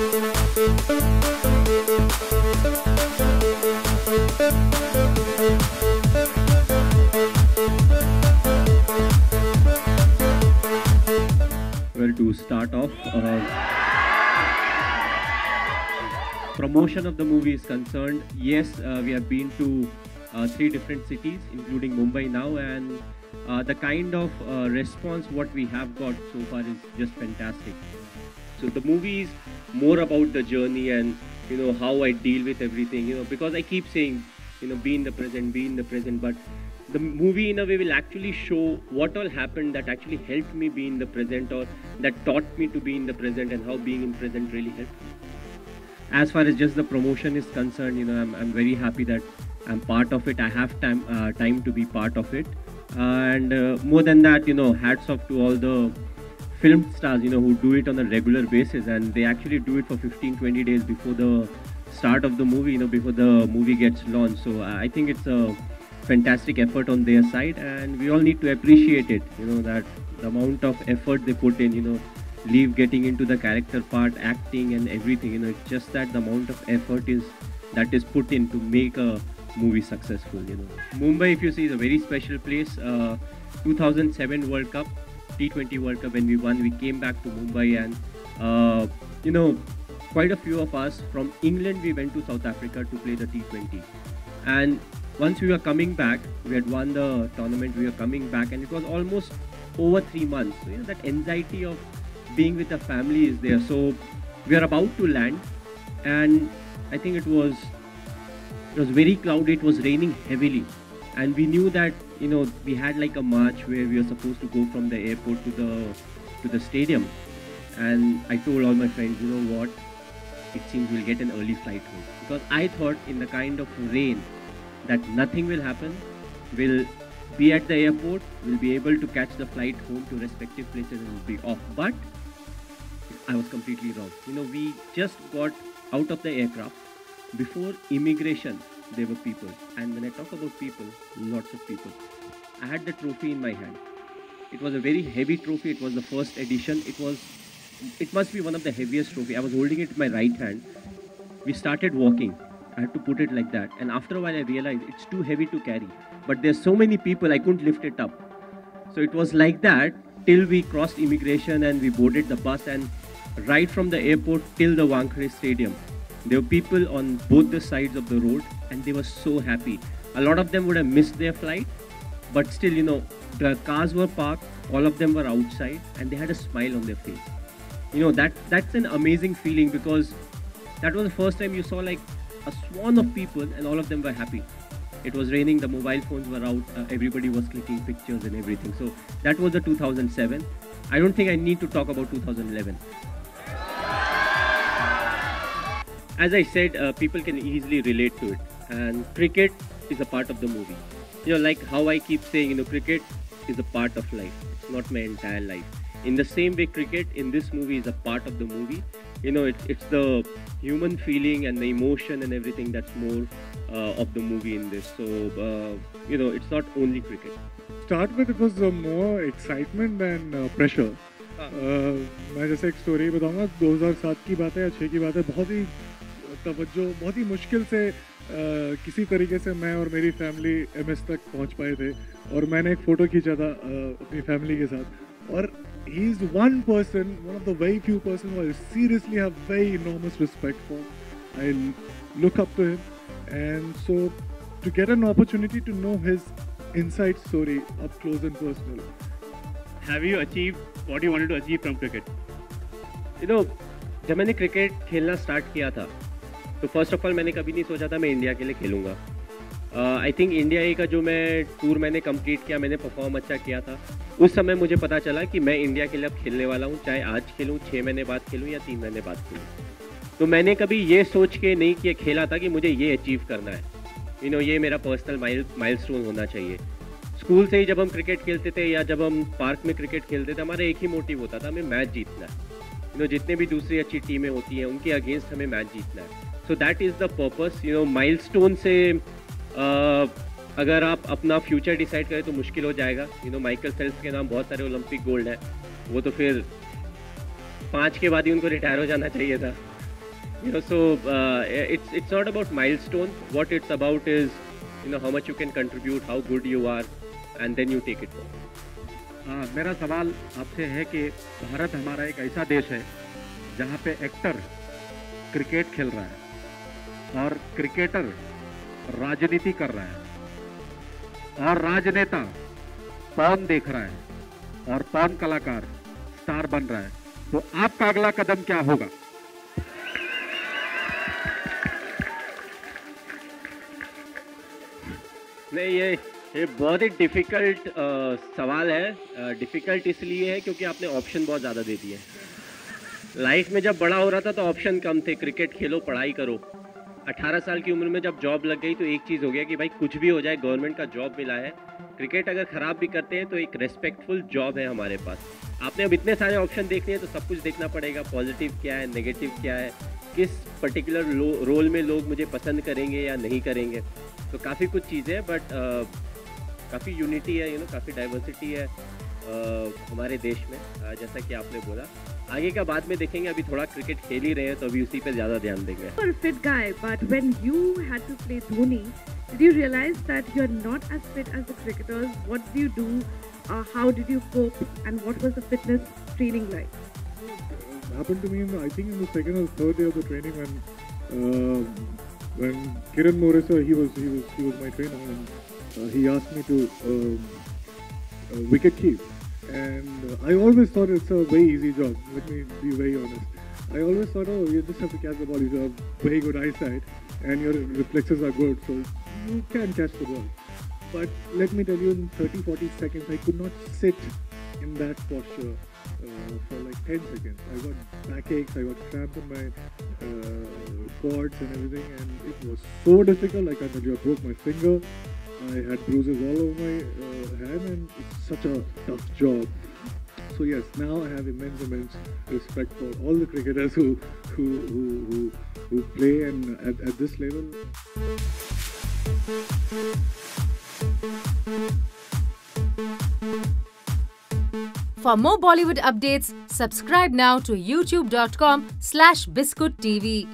Well, to start off, promotion of the movie is concerned, yes, we have been to 3 different cities, including Mumbai now, and the kind of response what we have got so far is just fantastic. So the movie is more about the journey and how I deal with everything. Because I keep saying be in the present, but the movie in a way will actually show what all happened that actually helped me be in the present, or that taught me to be in the present, and how being in present really helped me. As far as just the promotion is concerned, I'm very happy that I'm part of it. I have time to be part of it, and more than that, hats off to all the film stars who do it on a regular basis, and they actually do it for 15-20 days before the start of the movie, before the movie gets launched. So I think it's a fantastic effort on their side, and we all need to appreciate it, that the amount of effort they put in, leave getting into the character part, acting and everything, it's just that the amount of effort that is put in to make a movie successful. Mumbai, if you see, is a very special place. 2007 World Cup, T20 World Cup, when we won, we came back to Mumbai, and quite a few of us from England, we went to South Africa to play the T20. And once we were coming back, we had won the tournament, we were coming back, and it was almost over 3 months. So, that anxiety of being with the family is there. So we are about to land, and I think it was very cloudy, it was raining heavily, and we knew that we had like a march where we were supposed to go from the airport to the stadium. And I told all my friends, what, it seems we'll get an early flight home, because I thought in the kind of rain that nothing will happen. We'll be at the airport, we'll be able to catch the flight home to respective places and we'll be off. But I was completely wrong. We just got out of the aircraft. Before immigration, there were people. And when I talk about people, lots of people. I had the trophy in my hand. It was a very heavy trophy. It was the first edition. It must be one of the heaviest trophy. I was holding it in my right hand. We started walking. I had to put it like that, and after a while I realized it's too heavy to carry, but there's so many people I couldn't lift it up. So it was like that till we crossed immigration and we boarded the bus, and right from the airport till the Wankhede Stadium, there were people on both the sides of the road, and they were so happy. A lot of them would have missed their flight, but still, the cars were parked, all of them were outside, and they had a smile on their face. That's an amazing feeling, because that was the first time you saw like a swarm of people and all of them were happy. It was raining, the mobile phones were out, everybody was clicking pictures and everything. So that was the 2007. I don't think I need to talk about 2011. As I said, people can easily relate to it, and cricket is a part of the movie. Like how I keep saying, cricket is a part of life. It's not my entire life. In the same way, cricket in this movie is a part of the movie. It's the human feeling and the emotion and everything that's more of the movie in this. So, it's not only cricket. Start with, it was more excitement than pressure. मैं जैसे एक story बताऊंगा, 2007 की बात है या 6 की बात है, बहुत ही तवज्जो, बहुत ही मुश्किल से किसी तरीके से मैं और मेरी फैमिली MS तक पहुंच पाए थे, और मैंने एक फ़ोटो खींचा था अपनी फैमिली के साथ. और he is one of the very few person who I seriously have very enormous respect for. I look up to him, and so to get an opportunity to know his inside story up close and personal. Have you achieved what you wanted to achieve from cricket? जब मैंने cricket खेलना start किया था, तो first of all मैंने कभी नहीं सोचा था मैं इंडिया के लिए खेलूँगा. आई थिंक इंडिया ए का जो मैं टूर मैंने कंप्लीट किया, मैंने परफॉर्म अच्छा किया था. उस समय मुझे पता चला कि मैं इंडिया के लिए अब खेलने वाला हूँ, चाहे आज खेलूँ, 6 महीने बाद खेलूँ या 3 महीने बाद खेलूँ. तो मैंने कभी ये सोच के नहीं किया खेला था कि मुझे ये अचीव करना है, ये मेरा पर्सनल माइलस्टोन होना चाहिए. स्कूल से ही जब हम क्रिकेट खेलते थे या जब हम पार्क में क्रिकेट खेलते थे, हमारा एक ही मोटिव होता था, हमें मैच जीतना है. जितने भी दूसरी अच्छी टीमें होती हैं उनके अगेंस्ट हमें मैच जीतना है. So that is the purpose. Milestone से अगर आप अपना फ्यूचर डिसाइड करें तो मुश्किल हो जाएगा. माइकल फेल्प्स के नाम बहुत सारे ओलंपिक गोल्ड है, वो तो फिर 5 के बाद ही उनको रिटायर हो जाना चाहिए था. So it's not about milestone. What it's about is, how much you can contribute, how good you are, and then you take it forward. मेरा सवाल आपसे है कि भारत हमारा एक ऐसा देश है जहाँ पे एक्टर क्रिकेट खेल रहा है और क्रिकेटर राजनीति कर रहा है और राजनेता पॉर्न देख रहा है और पॉर्न कलाकार स्टार बन रहा है, तो आपका अगला कदम क्या होगा? नहीं, ये बहुत ही डिफ़िकल्ट सवाल है। डिफ़िकल्ट इसलिए है क्योंकि आपने ऑप्शन बहुत ज़्यादा दे दिए। लाइफ में जब बड़ा हो रहा था तो ऑप्शन कम थे, क्रिकेट खेलो, पढ़ाई करो। 18 साल की उम्र में जब जॉब लग गई तो एक चीज़ हो गया कि भाई कुछ भी हो जाए, गवर्नमेंट का जॉब मिला है। क्रिकेट अगर ख़राब भी करते हैं तो एक रेस्पेक्टफुल जॉब है हमारे पास। आपने अब इतने सारे ऑप्शन देखने हैं तो सब कुछ देखना पड़ेगा, पॉजिटिव क्या है, नेगेटिव क्या है, किस पर्टिकुलर रोल में लोग मुझे पसंद करेंगे या नहीं करेंगे। तो काफ़ी कुछ चीज़ें हैं, बट काफ़ी यूनिटी है, काफ़ी डाइवर्सिटी है हमारे देश में, जैसा कि आपने बोला। आगे का बाद में देखेंगे, अभी थोड़ा क्रिकेट खेल ही रहे हैं तो अभी उसी पे ज़्यादा ध्यान देंगे। You are a fit guy, but when you had to play Dhoni, did you realize that you're not as fit as the cricketers? What did you do? How did you cope? And what was the fitness training like? Happened to me I think in the second or third day of the training when Kiran Morisa, he was my trainer, and he asked me to wicket keep, and I always thought it's a very easy job. Let me be very honest. I always thought, oh, you just have to catch the ball. You have very good eyesight, and your reflexes are good, so you can catch the ball. But let me tell you, in 30-40 seconds, I could not sit in that posture for like 10 seconds. I got backaches, I got cramps in my quads and everything, and it was so difficult. Like I tell you, I broke my finger. I had bruises all over my hand, and it's such a tough job. So yes, now I have immense respect for all the cricketers who play and at this level. For more Bollywood updates, subscribe now to youtube.com/biscuittv.